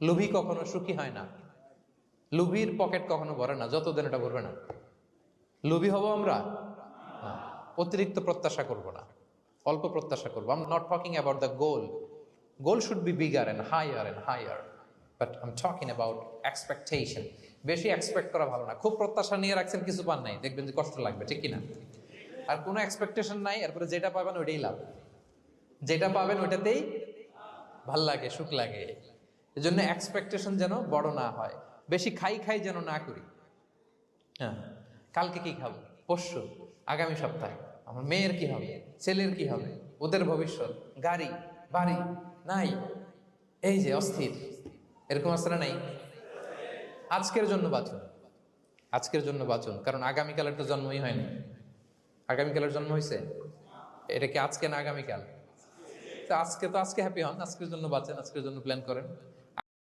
লোভী কখনো সুখী হয় না, লোভীর পকেট কখনো ভরে না যতদিন এটা ভরবে না। লোভী হব আমরা না, অতিরিক্ত প্রত্যাশা করব না, অল্প প্রত্যাশা করবো। I am not talking about the goal, goal should be bigger and higher, but I am talking about expectation. বেশি এক্সপেক্ট করা ভালো না। খুব প্রত্যাশা নিয়ে রাখছেন, কিছু পান নাই, দেখবেন যে কষ্ট লাগবে, ঠিক কিনা? আর কোনো এক্সপেকটেশন নাই, এরপরে যেটা পাবেন ওইটাই লাভ, যেটা পাবেন ওইটাতেই ভাল লাগে, সুখ লাগে। এই জন্য এক্সপেকটেশন যেন বড় না হয়, বেশি খাই খাই যেন না করি। হ্যাঁ, কালকে কি খাবো, পরশু, আগামী সপ্তাহে আমার মেয়ের কি হবে, ছেলের কি হবে, ওদের ভবিষ্যৎ, গাড়ি বাড়ি নাই, এই যে অস্থির, এরকম আসলে নাই। আজকের জন্য বাঁচুন, আজকের জন্য বাঁচুন, কারণ আগামীকালের তো জন্মই হয়নি। আগামীকালের জন্ম হয়েছে, এটা কি আজকে না আগামীকাল? তো আজকে হ্যাপি হন, আজকের জন্য বাঁচেন, আজকের জন্য প্ল্যান করেন।